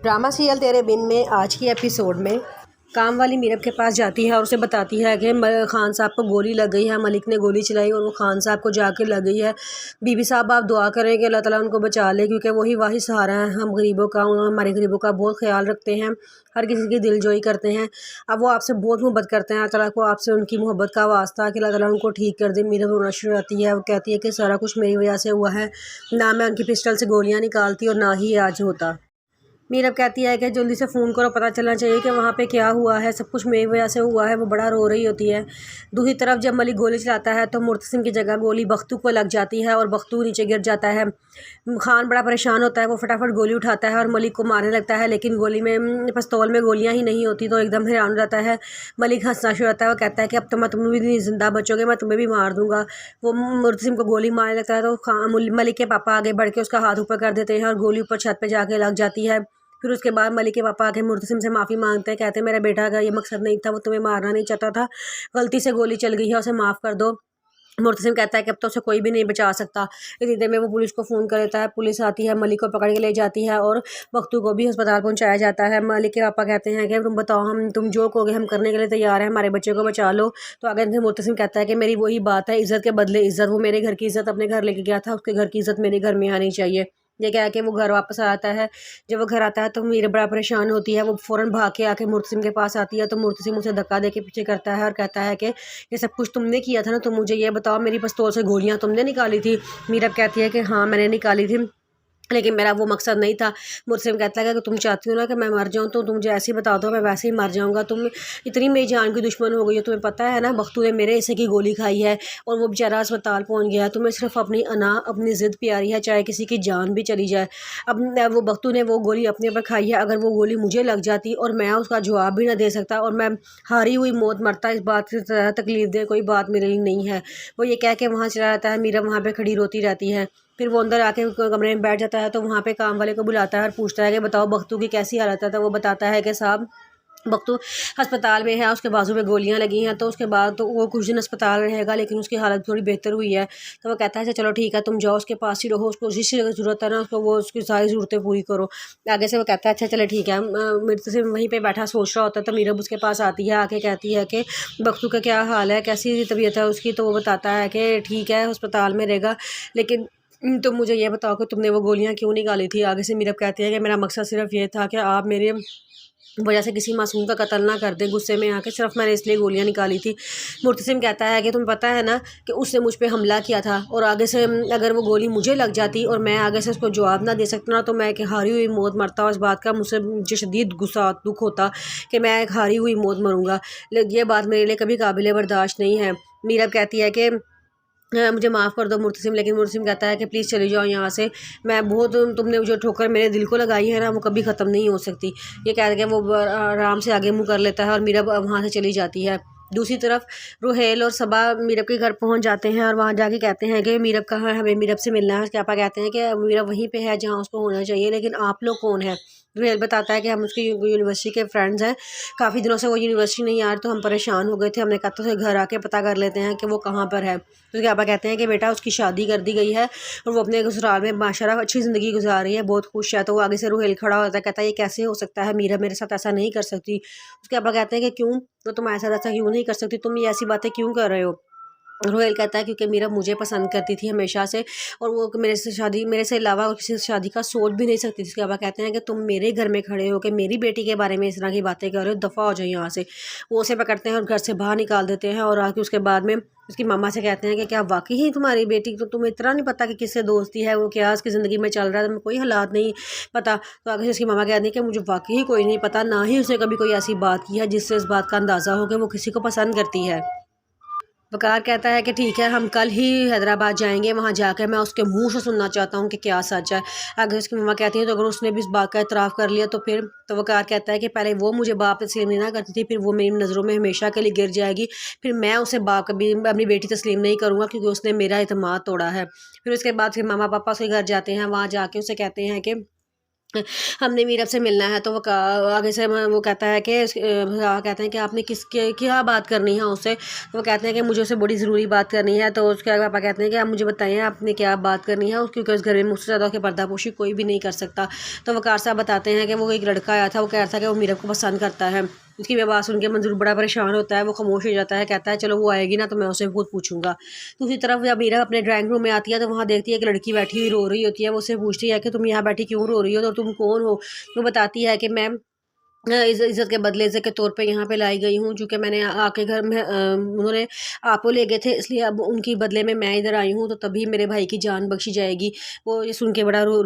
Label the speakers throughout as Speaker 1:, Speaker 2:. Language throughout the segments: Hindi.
Speaker 1: ड्रामा सीरियल तेरे बिन में आज की एपिसोड में काम वाली मीरब के पास जाती है और उसे बताती है कि खान साहब को गोली लग गई है, मलिक ने गोली चलाई और वो खान साहब को जाके लग गई है। बीबी साहब आप दुआ करें कि अल्लाह ताला उनको बचा ले, क्योंकि वही वाही सहारा है हम गरीबों का। हमारे गरीबों का बहुत ख्याल रखते हैं, हर किसी की दिलजोई करते हैं। अब वो आपसे बहुत मोहब्बत करते हैं, अल्लाह ताला को आपसे उनकी मोहब्बत का वास्ता कि अल्लाह ताला उनको ठीक कर दे। मीरब रोना शुरू आती है, वो कहती है कि सारा कुछ मेरी वजह से हुआ है, ना मैं उनकी पिस्टल से गोलियाँ निकालती और ना ही आज होता। मीरब कहती है कि जल्दी से फ़ोन करो, पता चलना चाहिए कि वहाँ पे क्या हुआ है, सब कुछ मेरी वजह से हुआ है। वो बड़ा रो रही होती है। दूसरी तरफ जब मलिक गोली चलाता है तो मुर्तसिम की जगह गोली बख्तू को लग जाती है और बख्तू नीचे गिर जाता है। खान बड़ा परेशान होता है, वो फटाफट गोली उठाता है और मलिक को मारने लगता है, लेकिन गोली में पिस्तौल में गोलियाँ ही नहीं होती, तो एकदम हैरान हो जाता है। मलिक हंसना शुरू होता है, वो कहता है कि अब तो मैं तुम भी नहीं ज़िंदा बचोगे, मैं तुम्हें भी मार दूंगा। वो मुर्तसिम को गोली मारने लगता है तो मलिक के पापा आगे बढ़ के उसका हाथ ऊपर कर देते हैं और गोली ऊपर छत पर जाके लग जाती है। फिर उसके बाद मलिक के पापा आके मुर्तसिम से माफ़ी मांगते हैं, कहते हैं मेरा बेटा का ये मकसद नहीं था, वो तुम्हें मारना नहीं चाहता था, गलती से गोली चल गई है, उसे माफ़ कर दो। मुर्तसिम कहता है कि अब तो उसे कोई भी नहीं बचा सकता। इतनी देर में वो पुलिस को फ़ोन कर देता है, पुलिस आती है, मलिक को पकड़ के ले जाती है और बख्तू को भी अस्पताल पहुंचाया जाता है। मलिक के पापा कहते हैं कि तुम बताओ, तुम जो कहोगे हम करने के लिए तैयार हैं, हमारे बच्चे को बचा लो। तो आगे मुर्तसिम कहता है कि मेरी वही बात है, इज़्ज़त के बदले इज़्ज़त। वो मेरे घर की इज़्ज़त अपने घर लेके गया था, उसके घर की इज़्ज़त मेरे घर में आनी चाहिए। ये कह के वो घर वापस आता है। जब वो घर आता है तो मीरा बड़ा परेशान होती है, वो फ़ौरन भाग के आके मुर्तसिम के पास आती है, तो मुर्तसिम उसे धक्का दे के पीछे करता है और कहता है कि ये सब कुछ तुमने किया था ना, तो मुझे ये बताओ मेरी पिस्तौल से गोलियाँ तुमने निकाली थी? मीरा कहती है कि हाँ मैंने निकाली थी, लेकिन मेरा वो मकसद नहीं था। मुझसे कहता है कि तुम चाहती हो ना कि मैं मर जाऊँ, तो तुम मुझे ऐसे ही बता दो, मैं वैसे ही मर जाऊँगा। तुम इतनी मेरी जान की दुश्मन हो गई हो, तुम्हें पता है ना बख्तू ने मेरे हिस्से की गोली खाई है और वो बेचारा अस्पताल पहुँच गया है। तुम्हें सिर्फ अपनी अना, अपनी ज़िद प्यारी है, चाहे किसी की जान भी चली जाए। अब वो बख्तू ने वो गोली अपने ऊपर खाई है, अगर वो गोली मुझे लग जाती और मैं उसका जवाब भी ना दे सकता और मैं हारी हुई मौत मरता, इस बात से ज़्यादा तकलीफ दे कोई बात मेरे लिए नहीं है। वो ये कह के वहाँ चला जाता है। मीरा वहाँ पर खड़ी रोती रहती है। फिर वो अंदर आके कमरे में बैठ जाता है, तो वहाँ पे काम वाले को बुलाता है और पूछता है कि बताओ बख्तू की कैसी हालत है। तो वो बताता है कि साहब बख्तू अस्पताल में है, उसके बाजू में गोलियां लगी हैं, तो उसके बाद तो वो कुछ दिन अस्पताल रहेगा, लेकिन उसकी हालत थोड़ी बेहतर हुई है। तो वो कहता है अच्छा चलो ठीक है, तुम जाओ उसके पास ही रहो, उसको जिस चीज़ की ज़रूरत है ना उसको वो उसकी सारी ज़रूरतें पूरी करो। आगे से वो कहता है अच्छा चलो ठीक है। मेरे से वहीं पर बैठा सोच रहा होता है, तो मीरब उसके पास आती है, आके कहती है कि बख्तू का क्या हाल है, कैसी तबीयत है उसकी। तो वो बताता है कि ठीक है अस्पताल में रहेगा, लेकिन तो मुझे ये बताओ कि तुमने वो गोलियाँ क्यों निकाली थी? आगे से मीरब कहती है कि मेरा मकसद सिर्फ ये था कि आप मेरे वजह से किसी मासूम का कत्ल ना कर दें, गुस्से में आके सिर्फ मैंने इसलिए गोलियाँ निकाली थी। मुर्तसिम कहता है कि तुम्हें पता है ना कि उसने मुझ पे हमला किया था और आगे से अगर वो गोली मुझे लग जाती और मैं आगे से उसको जवाब ना दे सकता ना, तो मैं एक हारी हुई मौत मरता। और इस बात का मुझे शदीद गुस्सा दुख होता कि मैं एक हारी हुई मौत मरूंगा। लेकिन ये बात मेरे लिए कभी काबिल बर्दाश्त नहीं है। मीरब कहती है कि मुझे माफ़ कर दो मुर्तसिम, लेकिन मुर्तसिम कहता है कि प्लीज़ चली जाओ यहाँ से। मैं बहुत तुमने जो ठोकर मेरे दिल को लगाई है ना, वो कभी ख़त्म नहीं हो सकती। ये कह के वो आराम से आगे मुँह कर लेता है और मीरब वहाँ से चली जाती है। दूसरी तरफ रुहेल और सबा मीरब के घर पहुँच जाते हैं और वहाँ जाके कहते हैं कि मीरब कहाँ है, हमें मीरब से मिलना है। उसके पापा कहते हैं कि मीरब वहीं पे है जहाँ उसको होना चाहिए, लेकिन आप लोग कौन है? रुहेल बताता है कि हम उसकी यूनिवर्सिटी के फ्रेंड्स हैं, काफ़ी दिनों से वो यूनिवर्सिटी नहीं आ रही, तो हम परेशान हो गए थे, हमने कहा तो उसे घर आके पता कर लेते हैं कि वो कहाँ पर है। तो उसके पापा कहते हैं कि बेटा उसकी शादी कर दी गई है और वो अपने ससुराल में माशाल्लाह अच्छी ज़िंदगी गुजार रही है, बहुत खुश है। तो वो आगे से रुहेल खड़ा होता है, कहता है ये कैसे हो सकता है, मीरा मेरे साथ ऐसा नहीं कर सकती। उसके पापा कहते हैं कि क्यों, तो तुम्हारे साथ ऐसा क्यों नहीं कर सकती, तुम ये ऐसी बातें क्यों कर रहे हो? रोहेल कहता है क्योंकि मीरा मुझे पसंद करती थी हमेशा से और वो मेरे से अलावा और किसी से शादी का सोच भी नहीं सकती थी। उसके पापा कहते हैं कि तुम मेरे घर में खड़े हो कि मेरी बेटी के बारे में इस तरह की बातें कर रहे हो, दफ़ा हो जाओ यहाँ से। वो उसे पकड़ते हैं और घर से बाहर निकाल देते हैं और आके उसके बाद में उसकी मामा से कहते हैं कि क्या वाकई ही तुम्हारी बेटी, तो तुम्हें इतना नहीं पता कि किससे दोस्ती है, वो क्या उसकी ज़िंदगी में चल रहा है, तुम्हें कोई हालात नहीं पता। तो आगे से उसकी मामा कहती है कि मुझे वाकई ही कोई नहीं पता, ना ही उसने कभी कोई ऐसी बात की है जिससे इस बात का अंदाज़ा हो कि वो किसी को पसंद करती है। वकार कहता है कि ठीक है हम कल ही हैदराबाद जाएंगे, वहाँ जाकर मैं उसके मुंह से सुनना चाहता हूँ कि क्या सच है। अगर उसकी मम्मा कहती है तो अगर उसने भी इस बात का इतराफ़ कर लिया तो फिर, तो वकार कहता है कि पहले वो मुझे बाप तस्लीम नहीं ना करती थी, फिर वो मेरी नज़रों में हमेशा के लिए गिर जाएगी, फिर मैं उसे बाप कभी अपनी बेटी तस्लीम नहीं करूँगा क्योंकि उसने मेरा एतमाद तोड़ा है। फिर उसके बाद फिर मामा पापा उसके घर जाते हैं, वहाँ जाके उसे कहते हैं कि हमने मीरब से मिलना है। तो वो आगे से वो कहता है कि कहते हैं कि आपने किसके क्या बात करनी है उससे। तो वो कहते हैं कि मुझे उससे बड़ी ज़रूरी बात करनी है। तो उसके पापा कहते हैं कि आप मुझे बताइए आपने क्या बात करनी है, क्योंकि उस घर में मुझसे ज़्यादा उसकी पर्दापोशी कोई भी नहीं कर सकता। तो वकार साहब बताते हैं कि वो एक लड़का आया था, वो कह रहा था कि वो मीरब को पसंद करता है। उसकी बात सुन के मंजूर बड़ा परेशान होता है, वो खामोश हो जाता है, कहता है चलो वो आएगी ना तो मैं उससे खुद पूछूंगा। दूसरी तरफ जब मीरा अपने ड्राइंग रूम में आती है तो वहाँ देखती है कि लड़की बैठी हुई रो रही होती है। वो उससे पूछती है कि तुम यहाँ बैठी क्यों रो रही हो, तो तुम कौन हो। वो बताती है कि मैं इज़्ज़त के बदले इज़्ज़त के तौर पे यहाँ पे लाई गई हूँ, चूँकि मैंने आपके घर में उन्होंने आपको ले गए थे, इसलिए अब उनकी बदले में मैं इधर आई हूँ, तो तभी मेरे भाई की जान बख्शी जाएगी। वो ये सुन के बड़ा रो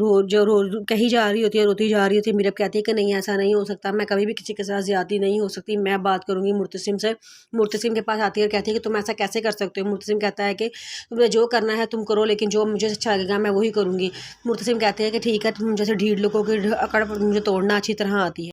Speaker 1: कहीं जा रही होती है, रोती जा रही होती है। मीरब कहती है कि नहीं ऐसा नहीं हो सकता, मैं कभी भी किसी के साथ ज़्यादती नहीं हो सकती, मैं बात करूँगी मुर्तसिम से। मुर्तसिम के पास आती है और कहती है कि तुम ऐसा कैसे कर सकते हो। मुर्तसिम कहता है कि तुम्हें जो करना है तुम करो, लेकिन जो मुझे अच्छा लगेगा मैं वही करूँगी। मुर्तसिम कहते हैं कि ठीक है, तुम जैसे ढीठ लोगों की अकड़ मुझे तोड़ना अच्छी तरह आती है।